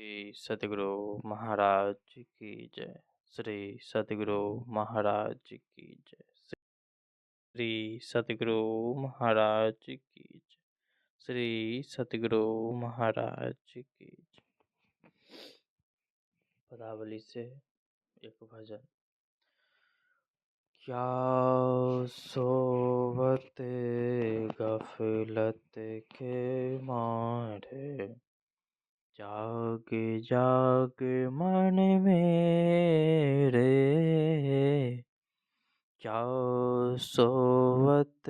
श्री सतगुरु महाराज की जय। श्री सतगुरु महाराज की जय। श्री सतगुरु महाराज की जय। श्री सतगुरु महाराज की जय। पदावली से एक भजन। क्या सोवत गफलत के मारे, जाग जाग मन मेरे। क्या सोवत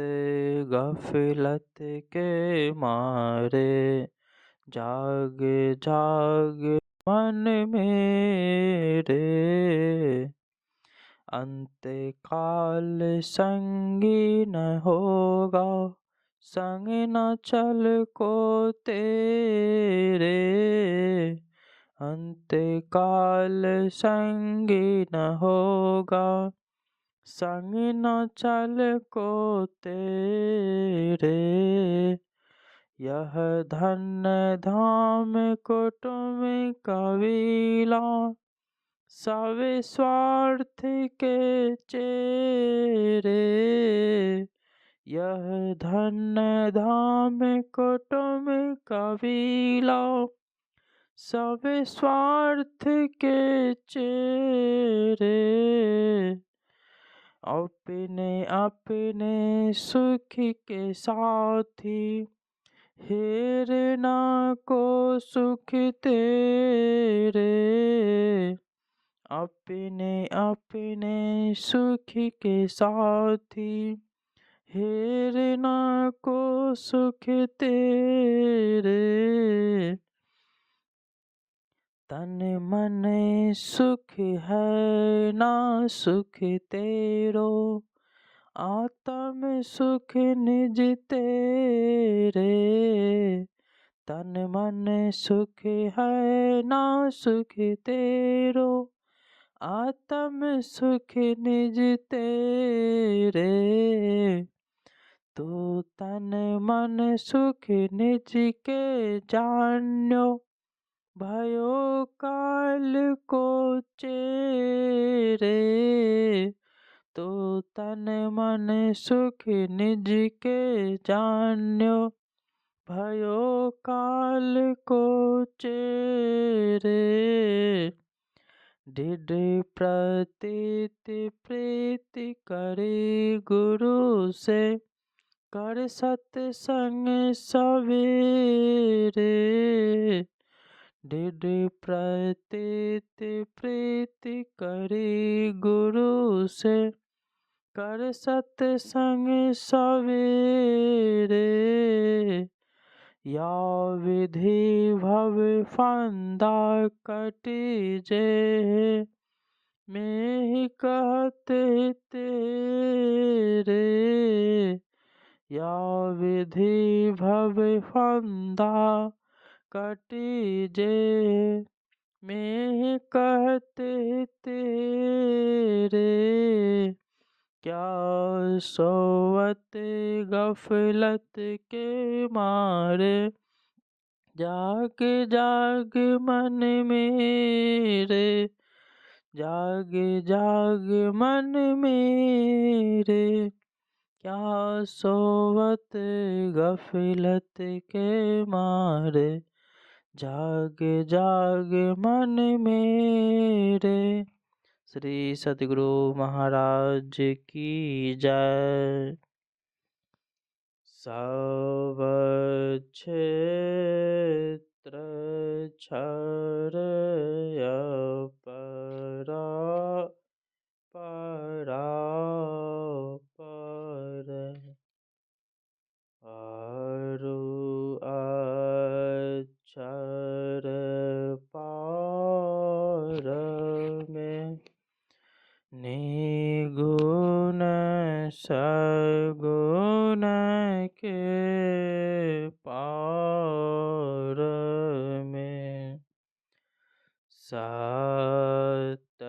गफलत के मारे, जाग जाग मन मेरे। अंत काल संगी न होगा, संग न चल को तेरे। अंत काल संगी न होगा, संग न चल को तेरे। यह धन्य धाम कुटुम कबीला, सब स्वार्थ के चेरे। यह धन्य धाम कुटुम कबीला, सब स्वार्थ के चेरे। अपने अपने सुख के साथी, हेरना को सुख तेरे। अपने अपने सुख के साथी, हेरना को सुख तेरे। तन मन सुख है ना सुख तेरो, आत्म सुख निज तेरे। तन मन सुख है ना सुख तेरो, आत्म सुख निज तेरे। तो तन मन सुख निज के जान्यो, भयो काल को चेरे। तो तन मन सुख निज के जान्यो, भयो काल को चेरे। दृढ़ प्रतीत प्रीति करे गुरु से, कर सत्संग सवेरे। दृढ़ प्रतीत प्रीति करे गुरु से, कर सत्संग सवेरे। या विधि भव फंदा कटी जे, मैं ही कहत तेरे। या विधि भव फंदा कटी जे, मैं कहते तेरे। क्या सोवत गफलत के मारे, जाग जाग मन मेरे। जाग जाग मन मेरे, क्या सोवत गफलत के मारे, जाग जाग मन मेरे। श्री सतगुरु महाराज की जय। सब क्षेत्र क्षरय परा, परा पर। आरु अक्षर पार में, निगुण सगुण के पार में। सत्य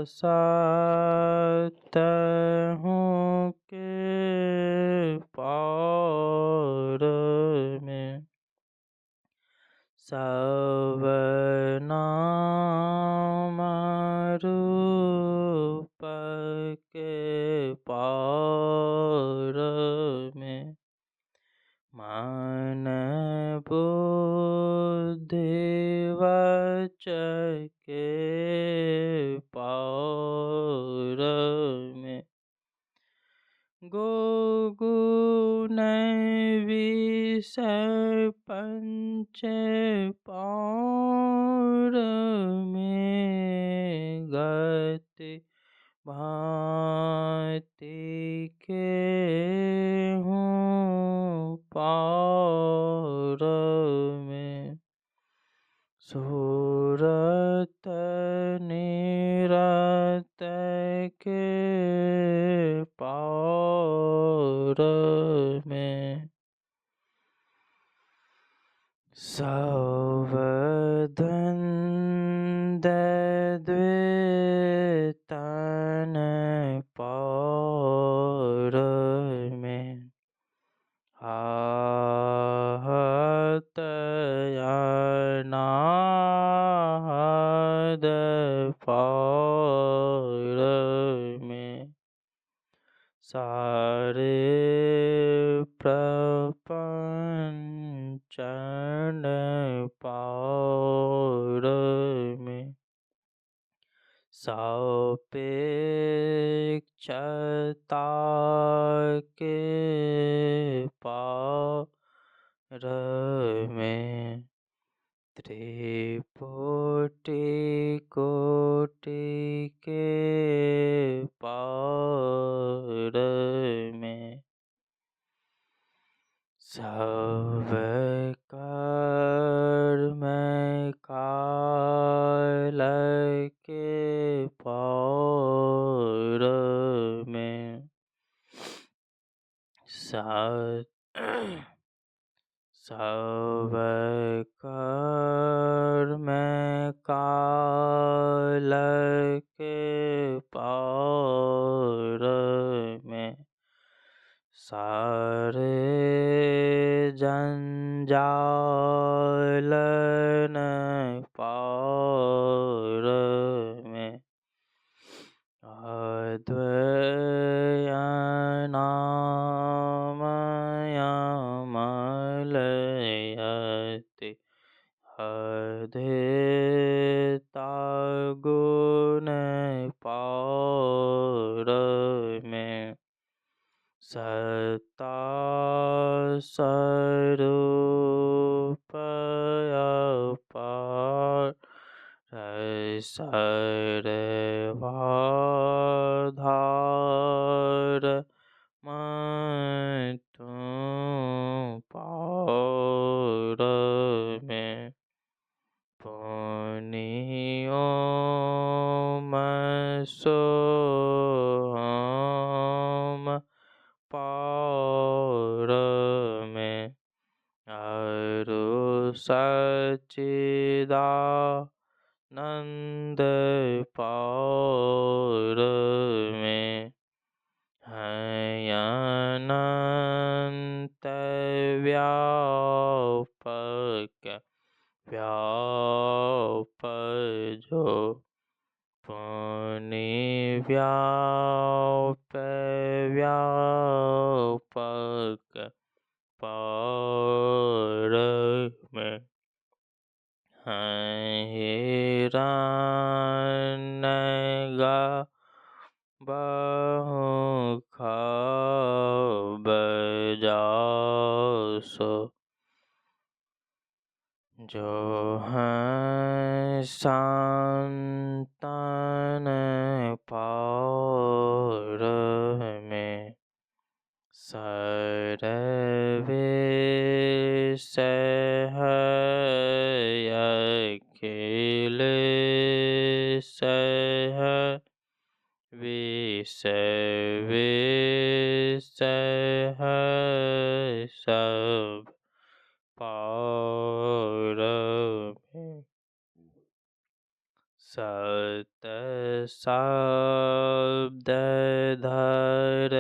असत्य हूँ के पार में। सब नाम रूप के पार में, मन बुद्धि वच के पार में, गुण विषय पंच पार में, गति भांति के हूँ पार में, सूरत निरत के पार में, सावधन द्वितन पार में, आहत अनाहत पार में, सारे प्रपंचन पार में, सापेक्षता के पार में, त्रिपुटी कोटि के पार में, सब कर्म काल के पार में, सब कर्म काल के पार में, सारे जंजालन पार में, अद्वैयामयमलयति अधेता गुण पार में, सत्ता स्वरूप अपार सर्वाधार मैं तू पार में, पुनियो मैं सोहम पार में, अरु सच्चिदानंद पार में, है अनंत व्यापक व्याप जो, पुनि व्याप व्यापक पार में, हिरण्यगा बहु खब जासो, जो है संतन पार में, सर्वेश है अखिलेश है, विष विष है सब पार में, सत शब्द धर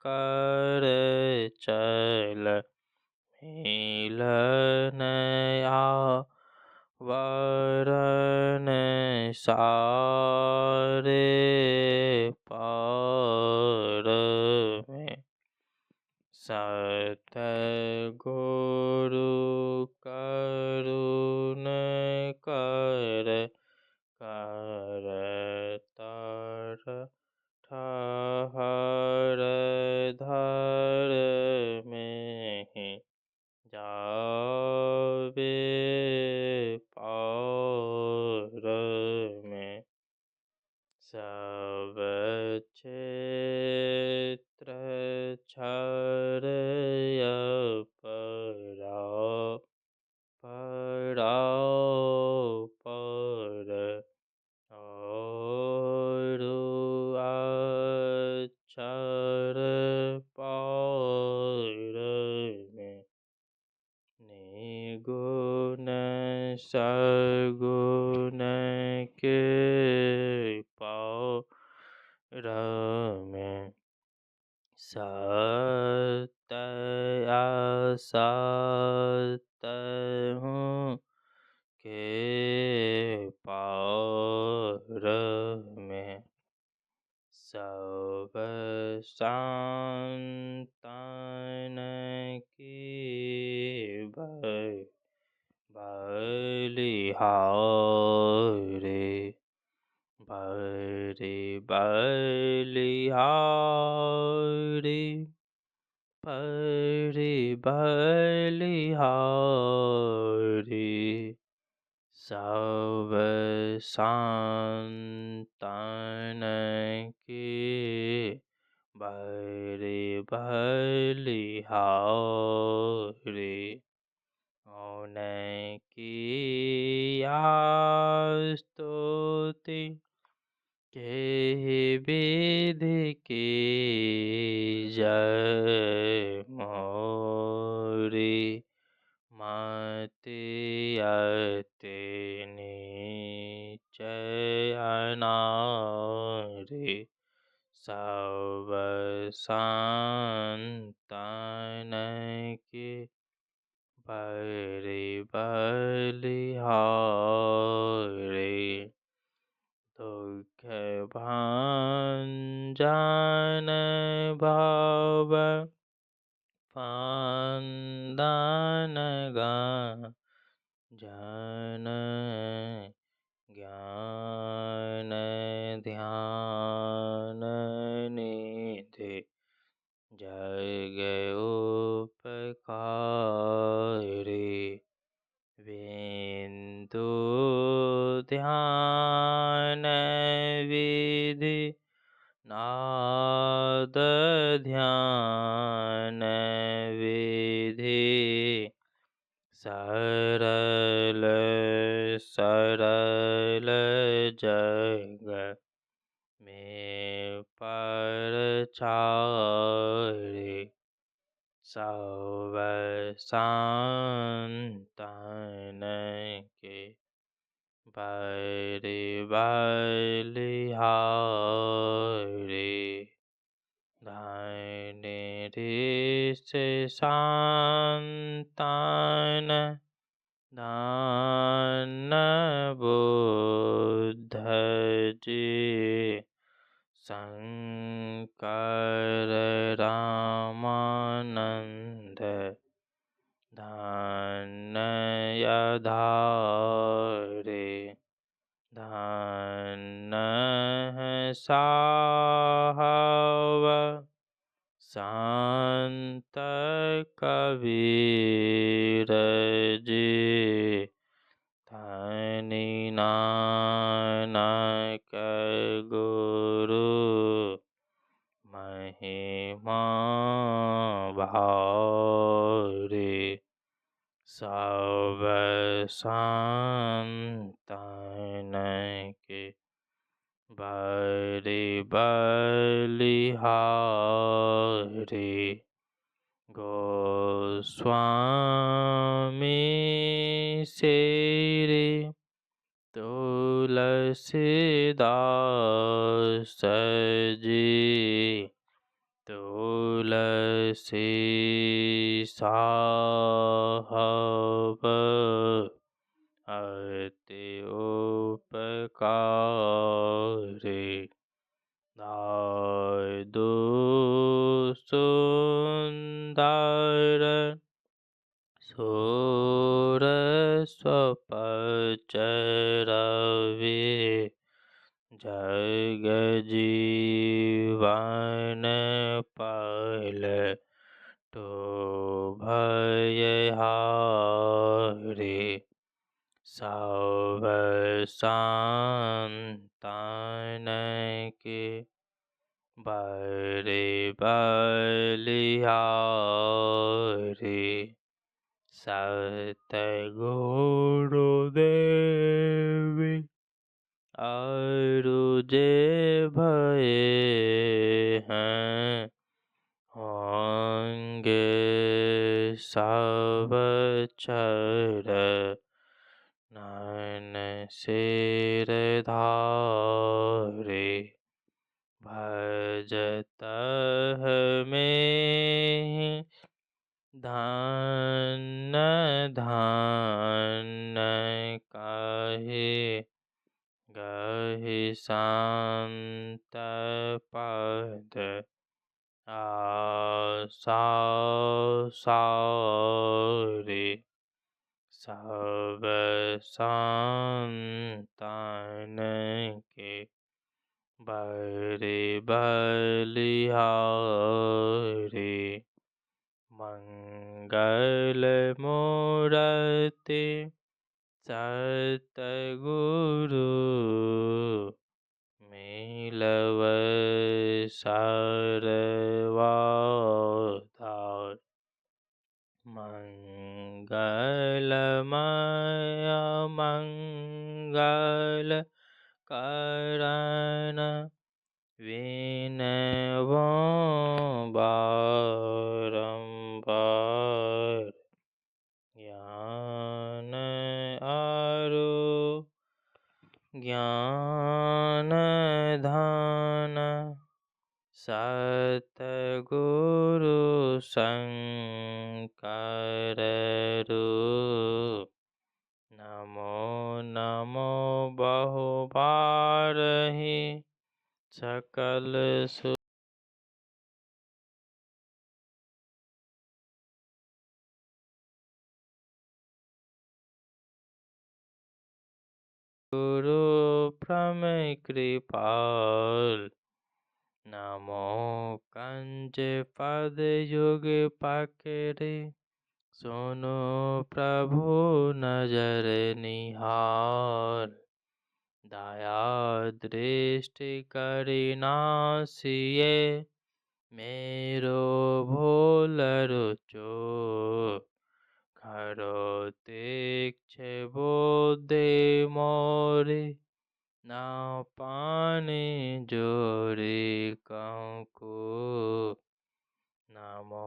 कर चल मिलन सारे पार में सतगुरु करुण कर करतर ठहर धर में जावे पार में सब क्षेत्र छर अपरा पराओ पर और अक्षर पार में निगुण सगुण के पार में सत असत हूँ के पार में सब संतान की बलिहारे बलिहारी बलिहारी सब संतान की बलिहारी उनकी स्तुति के विधि की जय मोरी मति अति नीचय अनारी सब संतान की बलिहारी दुख भंजन भव वंदन जन ज्ञान ध्यान निधि जग उपकारी बिंदु ध्यान विधि नाद ध्यान विधि सरल सरल जग में परचारि सब संतान के बलिहारी धन्य ऋष संतान धन्य बुद्ध जी शंकर रामानंद धन्य यधारे धन्य साहब संत कबीर जी धनी नानक गुरु महिमा भारी सब संतान के बलिहारी गोस्वामी श्री तुलसीदास जी तुलसी साहब अति उपकारी दायदु सुंदर सुरस्वपचरवि जग जीवन पल तो भयहारी सब संतान के बड़े बलिहारी सतगुरुदेवी और जे भये हैं होंगे सब चर नयन सिर धारे भजत में धन धन कहे गहि शांत पद आशा सारे सब संतान के बड़े बलिहारी मंगल मूर्ति सतगुरु मिलव सर्वदा मंगलमय मंगल करण विनवो बारंबार ज्ञान आरु ज्ञान धान सतगुरु शंकर रूप नमो नमो बहुबारहि सकल सु गुरु परम कृपाल नमो कंज पद युग पकड़े सुनो प्रभु नजर निहाल दया दृष्टि करि नासिए मेरो भूल रुचो खरो तीक्ष बुद्धि मोरी ना पानी जोरी कहूँ नमो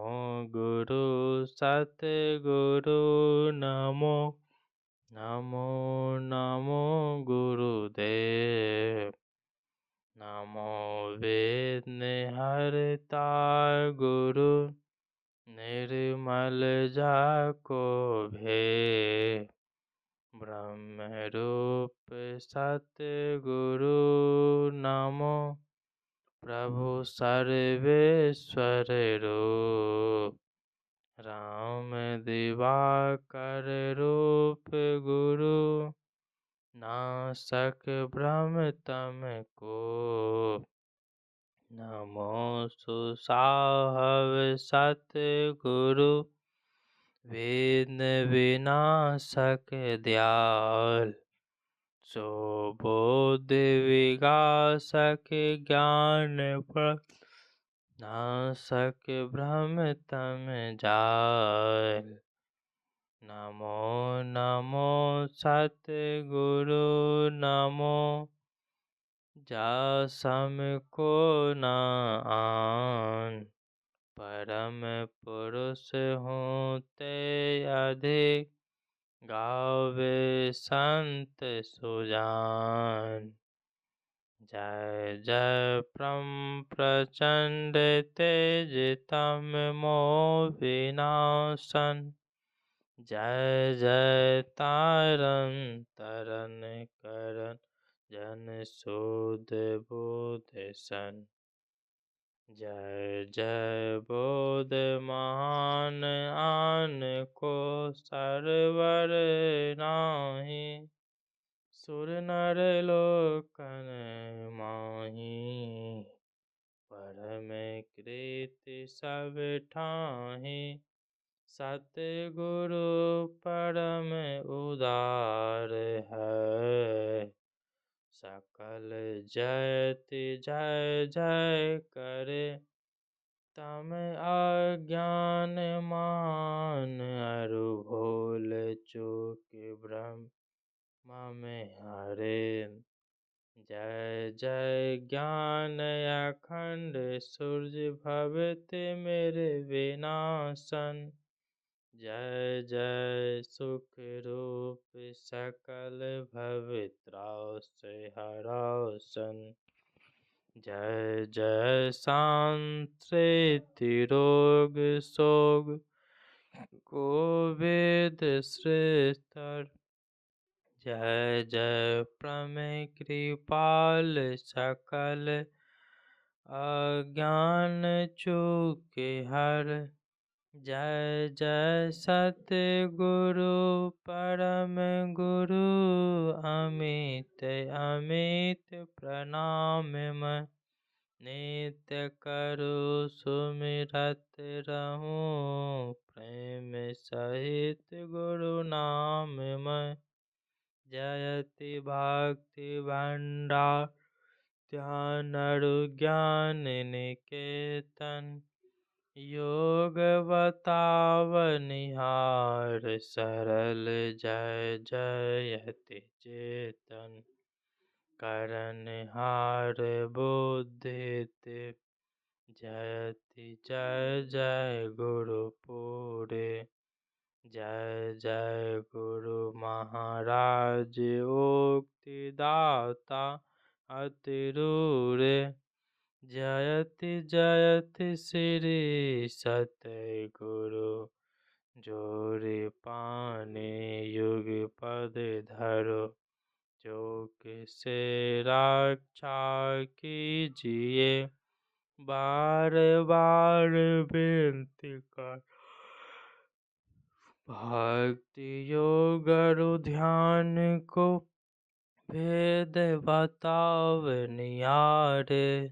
गुरु सतगुरु नमो नमो नमो गुरुदेव नमो वेद हरता गुरु निर्मल जाको भे ब्रह्म रूप सतगुरु नमो प्रभु सर्वेश्वर रूप राम दिवाकर रूप गुरु नासक ब्रह्म तम को नमो सुसाहव सतगुरु वेद विनाशक दयाल सो बोध विगासक ज्ञान नासक ब्रह्म तम जाल नमो नमो सतगुरु नमो जा सम को न आन परम पुरुष हूँ ते अधिक गावे संत सुजान जय जय प्रचंड तेज तम मोह विनाशन जय जय तारन तरन करन जन शोध बोध सन। जय जय बोध महान आन को सरवर नाही। सुर नर लोकन माही परम कृति सब ठाहि। सतगुरु परम उदार है। सकल जयति जय जय करे। तम अज्ञान मान अरु भूल चूक ब्रह्म में हरे। जय जय ज्ञान अखंड सूर्य भवित मेरे विनाशन। जय जय सुख रूप सकल भवित्रास हरासन। जय जय शांति रोग शोग को वेद श्रेष्ठ। जय जय प्रमेय कृपाल सकल अज्ञान चूके हर। जय जय सतगुरु परम गुरु अमित अमित प्रणाम मैं। नित्य करो सुमिरत रहूं प्रेम सहित गुरु नाम मैं। जयति भक्ति भंडार ध्यान ज्ञान निकेतन। योग बताव निहार सरल जय जयति चेतन। करनहार बुद्धित जयति जय जय गुरु पूरे। जय जय गुरु महाराज उक्ति दाता अतिरूरे। जयति जयति श्री सतगुरु जोरि पाने युग पद धरो। जो किसे रक्षा कीजिए बार बार विनती कर। भक्ति योग अरु ध्यान को भेद बताव निहारे।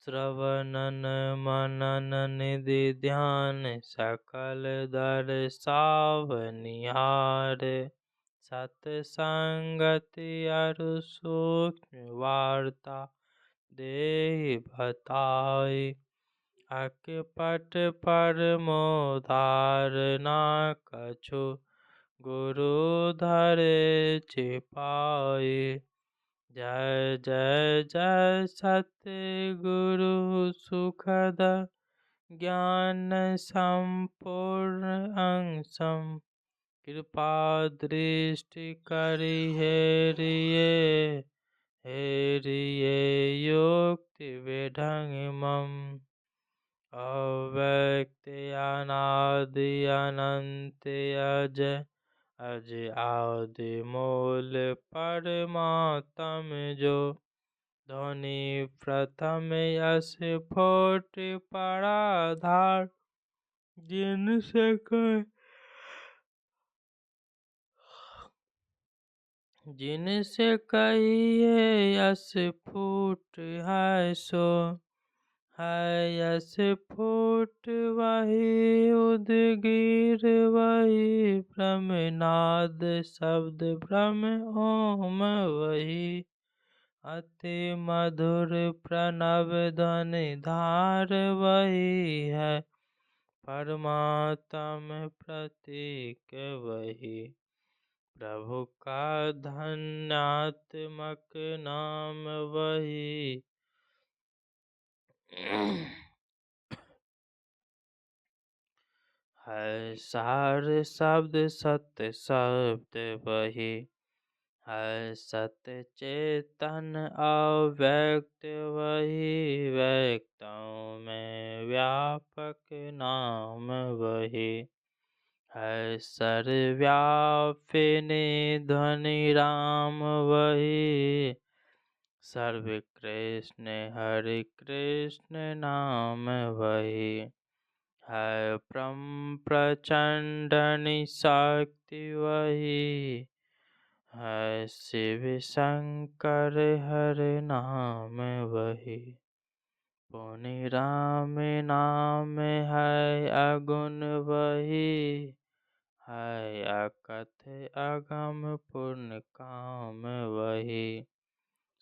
श्रवणन मनन निधि ध्यान सकल दर्शाव निहारे। सतसंगति अरु सूक्ष्म वार्ता देहि बताई। अकपट परमोधार ना कछु गुरु धरे छिपाई। जय जय जय सतगुरु सुखद ज्ञान संपूर्ण अंशम। कृपा दृष्टि करि हेरिए हेरिए युक्ति विढंग मम। अव्यक्त अनादि अनंत अजय अजय आदि मूल परमात्म जो। ध्वनि प्रथम यश फोट पराधार। जिनसे कह जिनसे कहिए यश फूट है सो है। यश फूट वही उदगीर वही ब्रह्मनाद शब्द ब्रह्म ओम वही। अति मधुर प्रणव ध्वनि धार वही है। परमात्म प्रतीक वही। प्रभु का धन्यात्मक नाम वही। है सार शब्द सत्य शब्द वही। है सत्य चेतन अव्यक्त वही। व्यक्तों में व्यापक नाम वही। है सर्वव्यापिनी ध्वनि राम वही, सर्व कृष्ण हरि कृष्ण नाम वही, है परम प्रचंड शक्ति वही, है शिव शंकर हर नाम वही, पुनि राम नाम है अगुण वही, है अकथ अगम पूर्ण काम वही,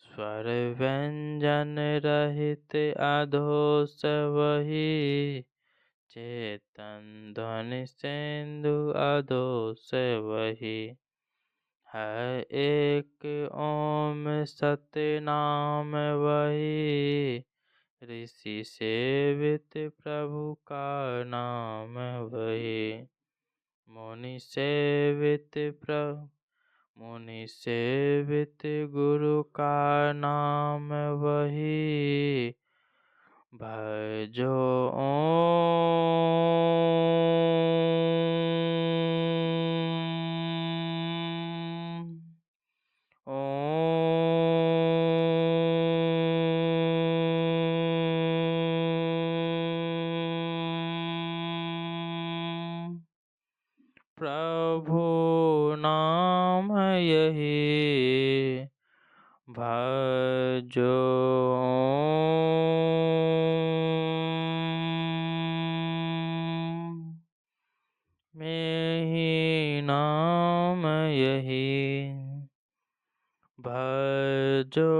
स्वर व्यंजन रहित अधोष वही, चेतन ध्वनि सिंधु अधोष वही, है एक ओम सत्य नाम वही, ऋषि सेवित प्रभु का नाम वही, मुनि सेवित प्रभु मुनि सेवित गुरु का नाम वही, भजो ओम। प्रभु नाम यही भजो, में ही नाम यही भजो,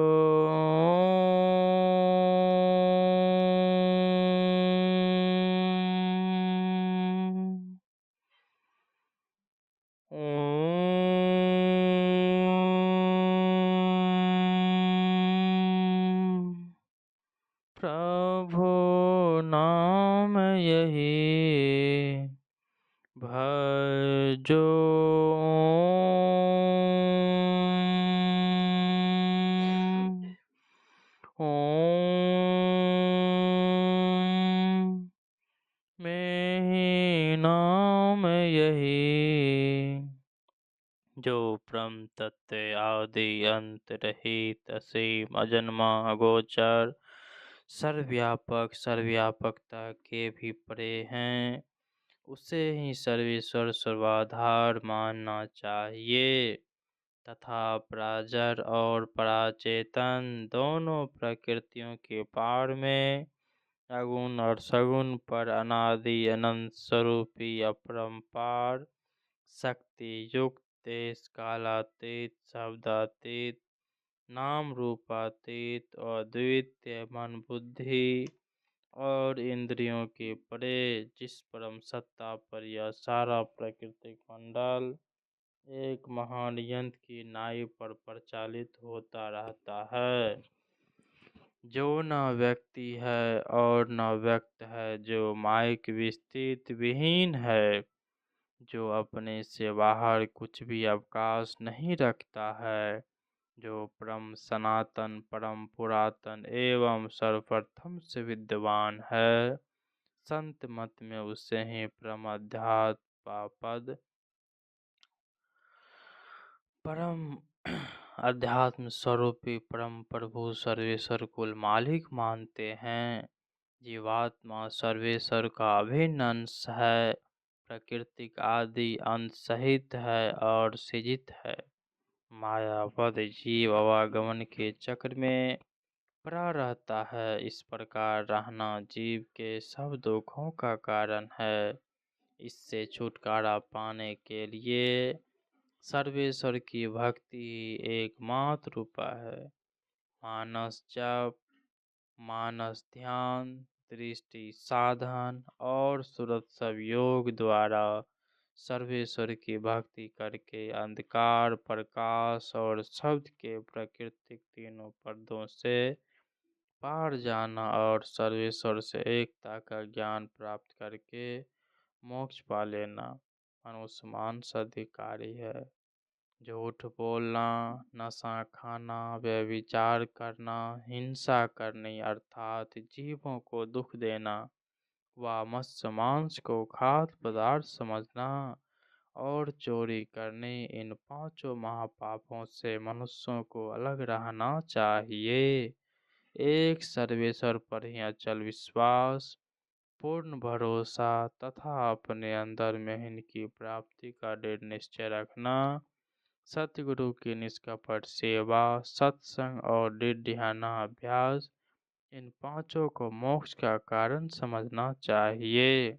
ओम। प्रभु नाम यही भजो, ओम। में ही नाम यही जो परम तत्व आदि अंत रहित असीम अजन्मा अगोचर सर्वव्यापक सर्वव्यापकता के भी परे हैं, उसे ही सर्वेश्वर सर्वाधार मानना चाहिए तथा पराजर और पराचेतन दोनों प्रकृतियों के पार में अगुण और सगुण पर अनादि अनंत स्वरूपी अपरंपार शक्ति युक्त देश कालातीत शब्दातीत नाम रूपातीत और द्वितीय मन बुद्धि और इंद्रियों के परे जिस परम सत्ता पर यह सारा प्राकृतिक मंडल एक महान यंत्र की नाई पर प्रचालित होता रहता है, जो न व्यक्ति है और न व्यक्त है, जो माइक विस्तृत विहीन है, जो अपने से बाहर कुछ भी अवकाश नहीं रखता है, जो परम सनातन परम पुरातन एवं सर्वप्रथम से विद्यमान है, संत मत में उसे ही परम अध्यात्म पद परम अध्यात्म स्वरूपी परम प्रभु सर्वेश्वर कुल मालिक मानते हैं। जीवात्मा सर्वेश्वर का अभिन्न अंश है, प्राकृतिक आदि अंश सहित है और सृजित है। मायापद जीव आवागमन के चक्र में पड़ा रहता है, इस प्रकार रहना जीव के सब दुखों का कारण है। इससे छुटकारा पाने के लिए सर्वेश्वर की भक्ति एकमात्र उपाय है। मानस जप, मानस ध्यान, दृष्टि साधन और सुरत सब योग द्वारा सर्वेश्वर की भक्ति करके अंधकार प्रकाश और शब्द के प्राकृतिक तीनों पर्दों से पार जाना और सर्वेश्वर से एकता का ज्ञान प्राप्त करके मोक्ष पा लेना मनुष्य मानस अधिकारी है। झूठ बोलना, नशा खाना, व्यभिचार करना, हिंसा करनी अर्थात जीवों को दुख देना व मत्स्य मांस को खाद्य पदार्थ समझना, और चोरी करने, इन पांचों महापापों से मनुष्यों को अलग रहना चाहिए। एक सर्वेश्वर पर ही अचल विश्वास, पूर्ण भरोसा तथा अपने अंदर में इनकी प्राप्ति का दृढ़ निश्चय रखना, सतगुरु की निष्कपट सेवा, सत्संग और दृढ़ ध्यानाभ्यास, इन पांचों को मोक्ष का कारण समझना चाहिए।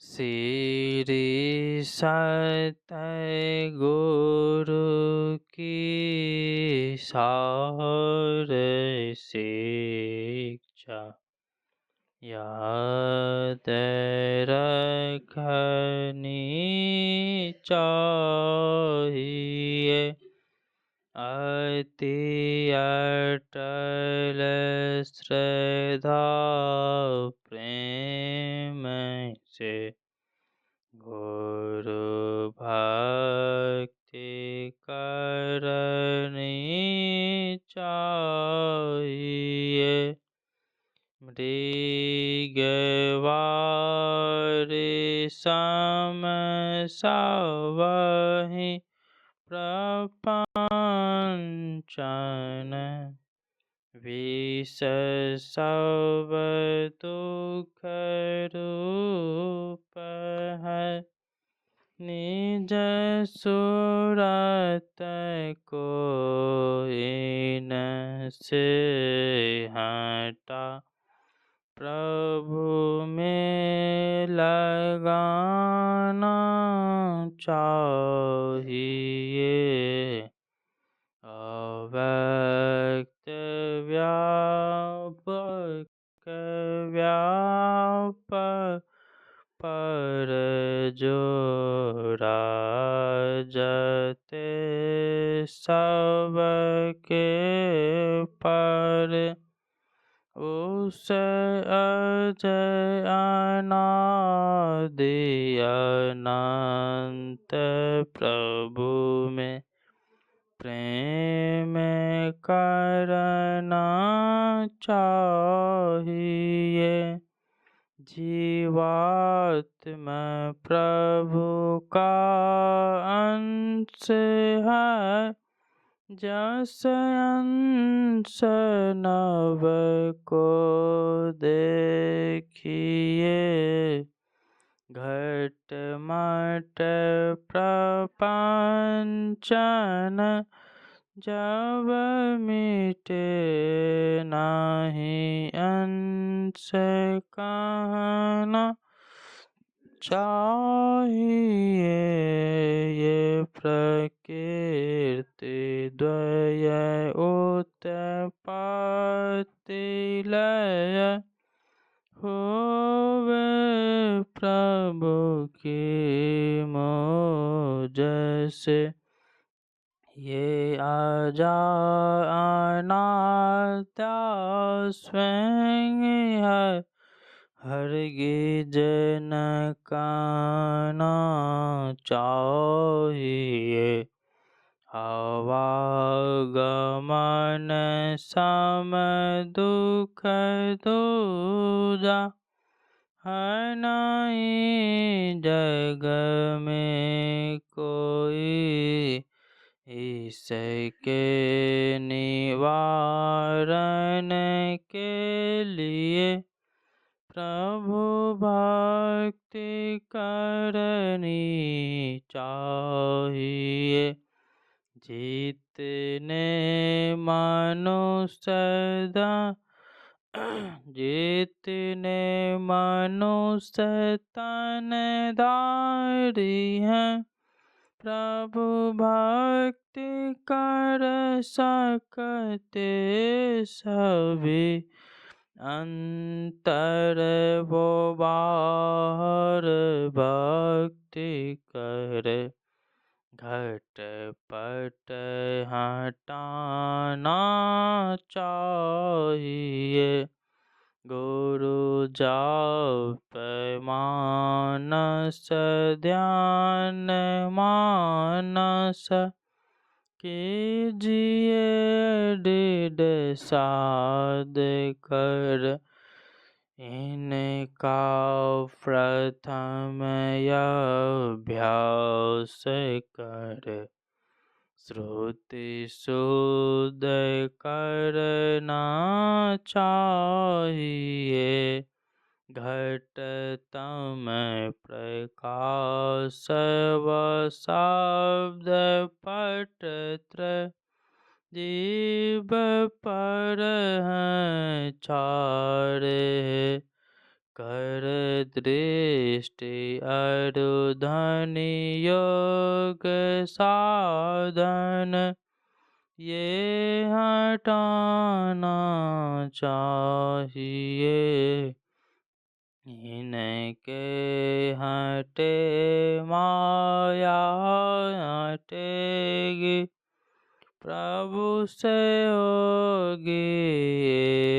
श्री सत्य गुरु की सार शिक्षा याद रखनी चाहिए। अति अटल श्रद्धा प्रेम से गुरु भक्ति करनी चाहिए। मृगवारि सम सबहि प्रपंचन, विष सब दुख रूप है। निज सूरत को इनसे हटा, प्रभु में लगाना चाहिए। अव्यक्त व्यापक व्यापक पर जो राजते सबके पर, उस अजय अनादि अनंत प्रभु में प्रेम करना चाहिए। जीवात्मा प्रभु का अंश है, जस अंश नभ को देखिए। घट मट प्रपंचन जब मिटे नहीं, अंश कहना चाहिए। ये प्रकृति द्वय उत्पत्ति लय, होवे प्रभु की मौज से। ये अनात्मा स्वयं है, हरगिज न कहना चाहिए। आवागमन सम दुख दूजा, है नहीं जग में कोई। इसके निवारण के लिए प्रभु भक्ति करनी चाहिए। जितने मनुष्य जितने मनुष्य तनधारी हैं, प्रभु भक्ति कर सकते सभी। अंतर वो बाहर भक्ति करे, घट पट हटाना चाहिए। गुरु जाप मानस ध्यान मानस, कीजिए दृढ़ साध कर। इनके का प्रथम अभ्यास कर, श्रुति शुद्ध करना चाहिए। घटतम प्रकाश व शब्द पटत्र, जीव पर हैं चारे। कर दृष्टि अरु धनि योग साधन, ये हटाना चाहिए। इनके हटे माया हटेगी, प्रभु से होगी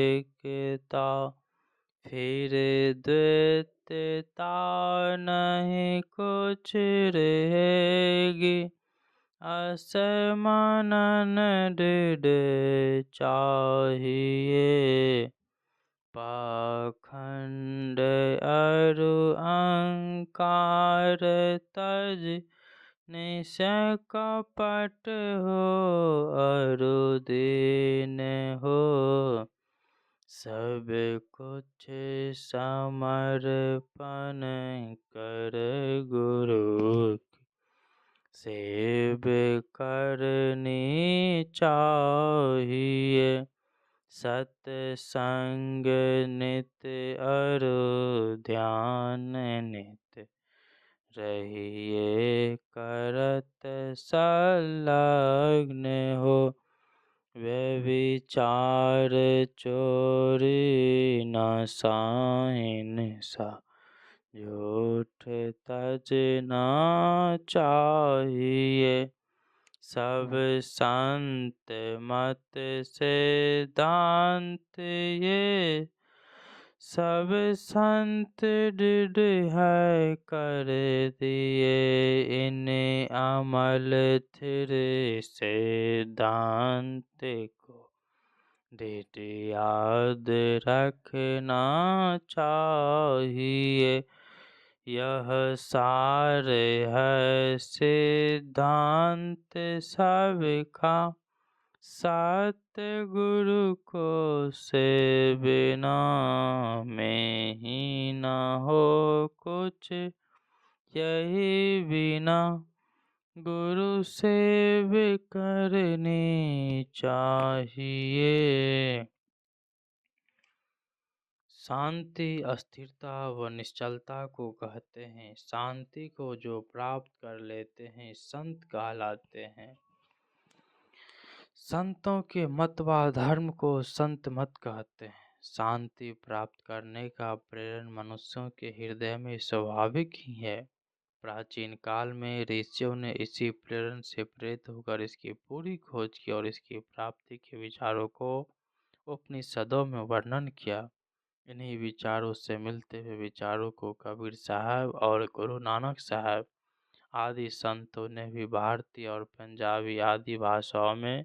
एकता। फिर द्वैतता नहीं कुछ रहेगी, असमनन दृढ़ चाहिए। पाखंड अरु अहंकार तज, निश्चय कपट हो अरु दीन हो। सब कुछ समर्पण कर गुरु की, सेव करनी चाहिए। सत्संग नित अरु ध्यान नित, रहिए करत संलग्न हो। व्यभिचार चोरी नशा हिंसा, झूठ तजना चाहिए। सब संत मत सिद्धांत ये, सब संत दृढ़ है कर दिए। इन अमल थिर सिद्धांत को, दृढ़ याद रखना चाहिए। यह सार है सिद्धांत सबका, सतगुरु को सेवना में ही न हो कुछ, यही बिना गुरु सेव करनी चाहिए। शांति अस्थिरता व निश्चलता को कहते हैं। शांति को जो प्राप्त कर लेते हैं संत कहलाते हैं। संतों के मत व धर्म को संत मत कहते हैं। शांति प्राप्त करने का प्रेरण मनुष्यों के हृदय में स्वाभाविक ही है। प्राचीन काल में ऋषियों ने इसी प्रेरण से प्रेरित होकर इसकी पूरी खोज की और इसकी प्राप्ति के विचारों को उपनिषदों में वर्णन किया। इन्हीं विचारों से मिलते हुए विचारों को कबीर साहब और गुरु नानक साहब आदि संतों ने भी भारतीय और पंजाबी आदि भाषाओं में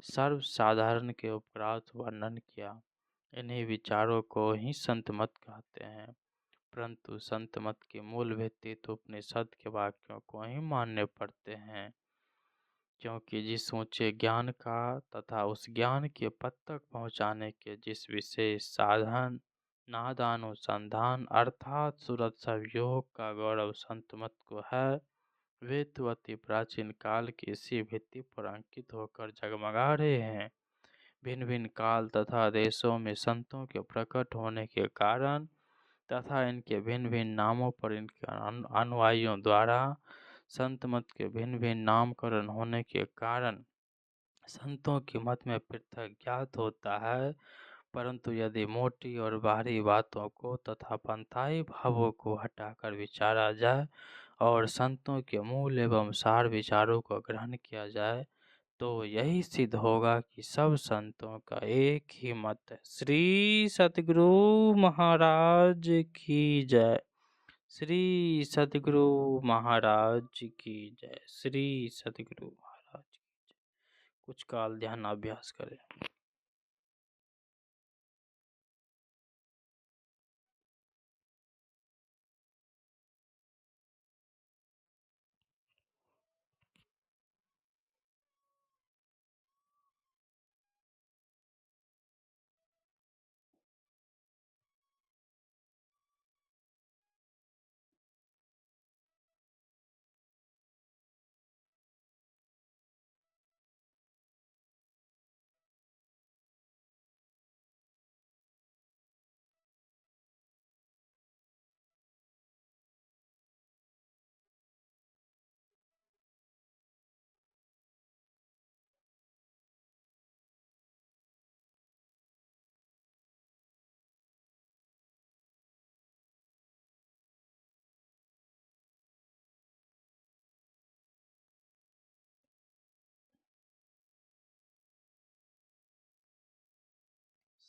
सर्वसाधारण के उपरांत वर्णन किया। इन्हीं विचारों को ही संत मत कहते हैं। परंतु संत मत के मूल भित्ति तो उपनिषद के वाक्यों को ही मानने पड़ते हैं, क्योंकि जिस ऊंचे ज्ञान का तथा उस ज्ञान के पद तक पहुँचाने के जिस विशेष साधन नादानुसंधान अर्थात सुरक्षा योग का गौरव संत मत को है, वे तो अति प्राचीन काल की इसी भित्ति पर अंकित होकर जगमगा रहे हैं। भिन्न भिन्न काल तथा देशों में संतों के प्रकट होने के कारण तथा इनके भिन्न भिन्न नामों पर इनके अनुयायियों द्वारा संत मत के भिन्न भिन्न नामकरण होने के कारण संतों के मत में पृथक ज्ञात होता है। परंतु यदि मोटी और बाहरी बातों को तथा पंथाई भावों को हटाकर विचारा जाए और संतों के मूल एवं सार विचारों को ग्रहण किया जाए, तो यही सिद्ध होगा कि सब संतों का एक ही मत है। श्री सतगुरु महाराज की जय। श्री सतगुरु महाराज की जय। श्री सतगुरु महाराज की जय। कुछ काल ध्यान अभ्यास करें।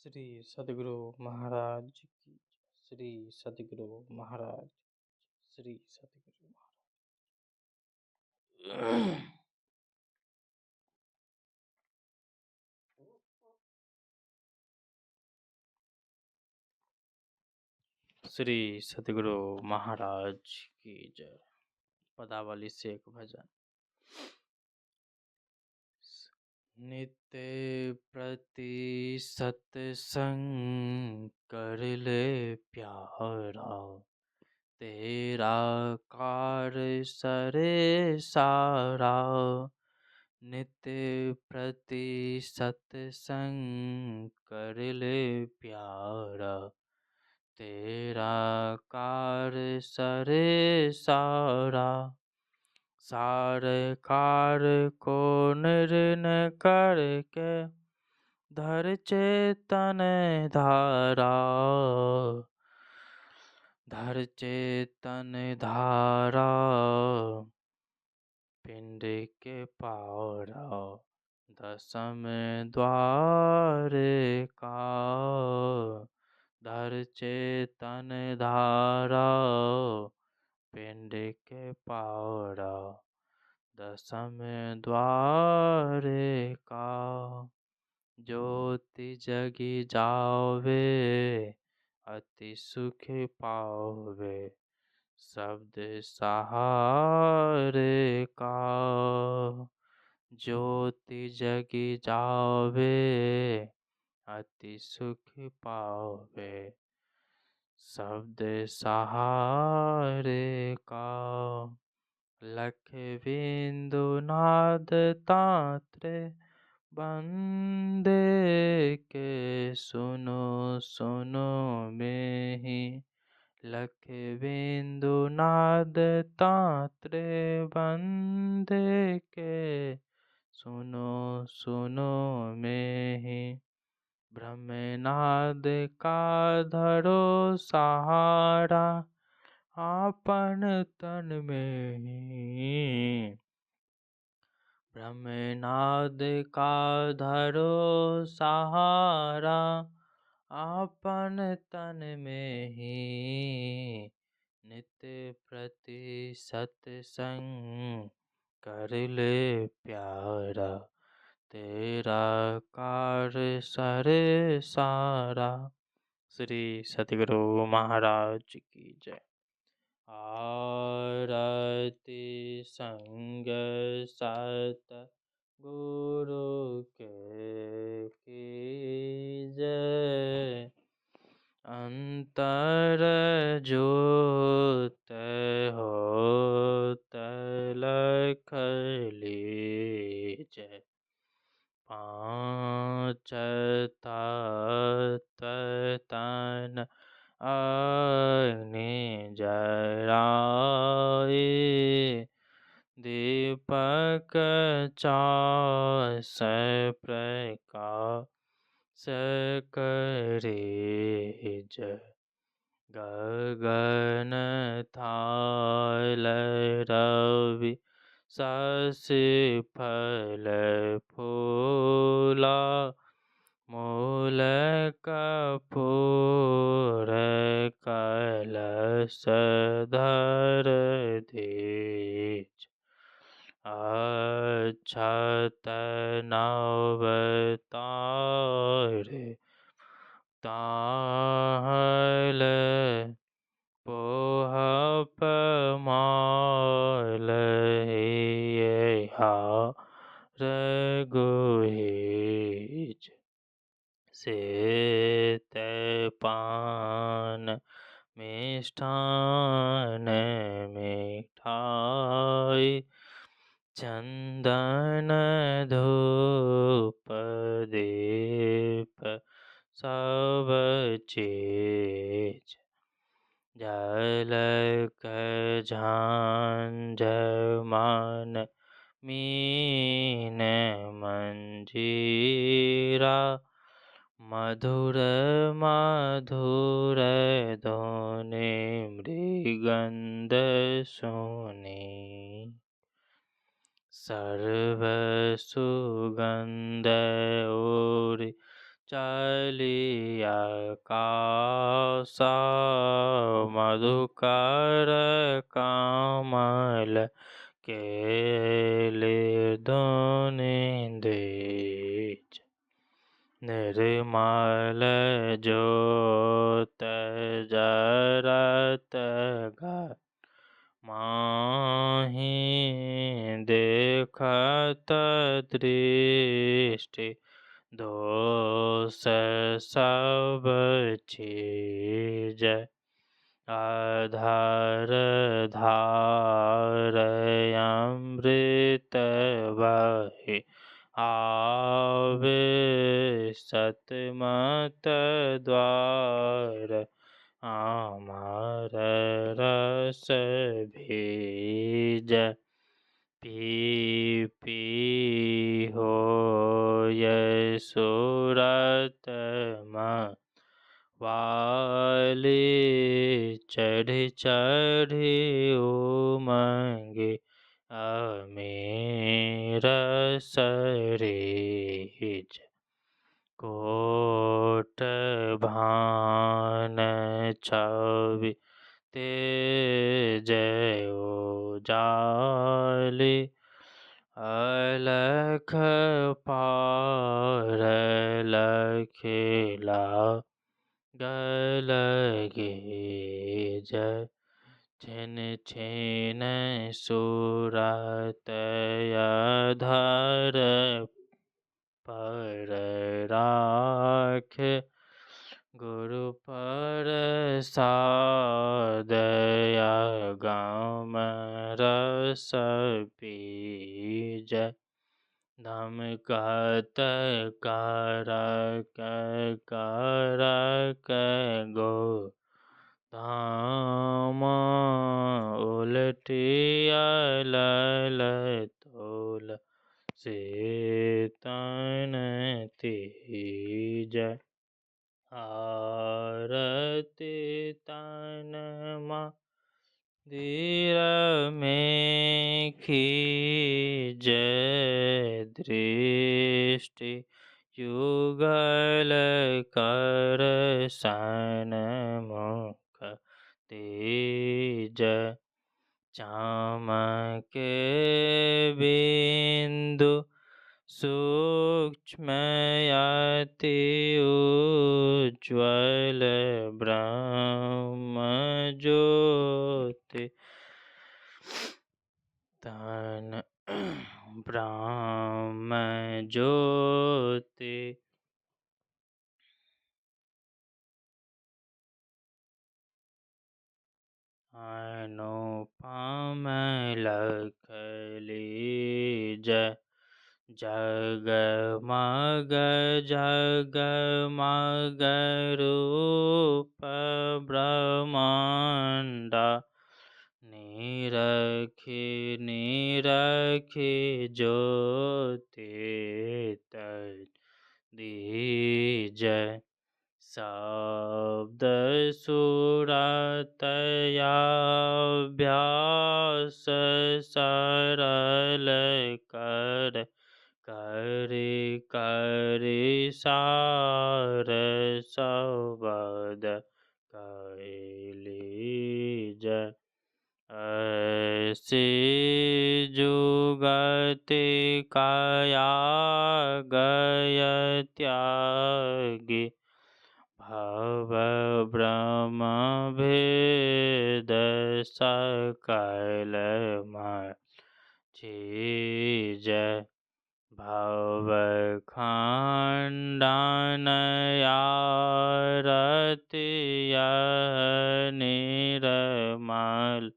श्री सद्गुरु महाराज की श्री सद्गुरु महाराज श्री सद्गुरु महाराज श्री सद्गुरु महाराज की जय। पदावली से एक भजन। नित्य प्रति सत्संग कर ले प्यारा, तेरा कार्य सरे सारा। नित्य प्रति सत्संग कर ले प्यारा, तेरा कार्य सरे सारा। सारे कार्य को निर्णय करके धर चेतन धारा, धर चेतन धारा। पिंड के पारा दशम द्वार का, धर चेतन धारा। पिंड के पारा दशम द्वार का। ज्योति जगी जावे अति सुख पावे, शब्द सहारे का। ज्योति जगी जावे अति सुख पावे, शब्द सहारे का। लख बिंदु नाद तात्रे बंदे के, सुनो सुनो में ही। लख बिंदु नाद तात्रे बंदे के, सुनो सुनो में ही। ब्रह्मनाद का धरो सहारा, आपन तन में ही। ब्रह्मनाद का धरो सहारा, आपन तन में ही। नित्य प्रति सत्संग कर ले प्यारा, तेरा कार्य सरे सारा। श्री सद्गुरु महाराज की जय। आरती संग सत गुरु के कीजय, अंतर ज्योत होत लख लीजय। पाँच तत्व तन अग्नि जराए, दीपक चास प्रकाश करे जय। गगन थाल रवि शशि फल फूला, मूल कपूर कलश धर दीज। अक्षत नव तारे ताहल, पोहप माल हार गुहेज। सेत पान मिष्ठान मिठाई, चंदन धूप दीप सब चीज। जल झांझमान मीन मंजीरा, मधुर मधुर धुनि मृगंध सुनी। सर्व सुगंध उर चलिया कासा मधुकर कमल केलिर्धुनिंदेच निर्मल ज्योत जरत गा माहि देखत दृष्टि दोष सब चीज आधार धार अमृत बहे आवे सतमत द्वार अमर रस बीज पी पी होय सुरत वाली चढ़ी चढ़ी उमंगे अमीर सरीज कोट भान छवि तेज उजाली अलख पार लखिला गलगे जय छिन छिन सुरत अधर पर राख गुरु प्रसाद गम रस बीज धम कहत करक गो धाम उलटिया लल तोल से तन तेज आरती तन मंदिर में जय दृष्टि युगल कर सन मुख तेज चमके बिंदु सूक्ष्म अति उज्ज्वल ब्रह्म ज्योति तन ब्रह्म ज्योति अनुपम लख लीज जगमग जगमग रूप ब्रह्मांड निरखी निरखी ज्योति दीज शब्द सुरतयाभ्यास सरल कर करि करि सार सबद कैलीज ऐसी जुगति काया गय त्यागी भव ब्रह्म भेद सकल चीज भव खंडन आरती निर्मल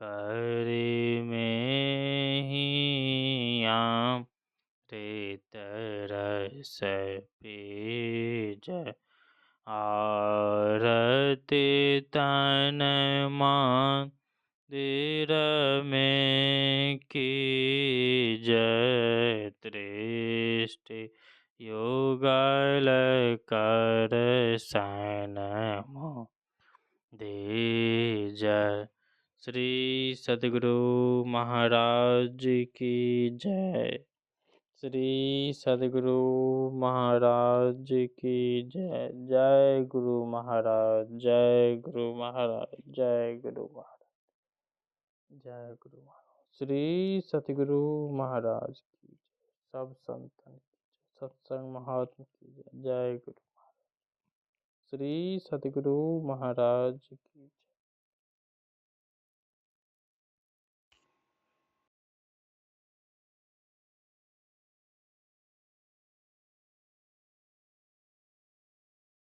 करि में प्रेत रस पीज आरती तन मंदिर में जय दृष्टि युगल कर सन दीज श्री सद्गुरु महाराज की जय। श्री सद्गुरु महाराज की जय। जय गुरु महाराज, जय गुरु महाराज, जय गुरु महाराज, जय गुरु महाराज। श्री सतगुरु महाराज की जय। सब संतन की जय। सत्संग महात्मा की जय। जय गुरु। श्री सतगुरु महाराज की जय।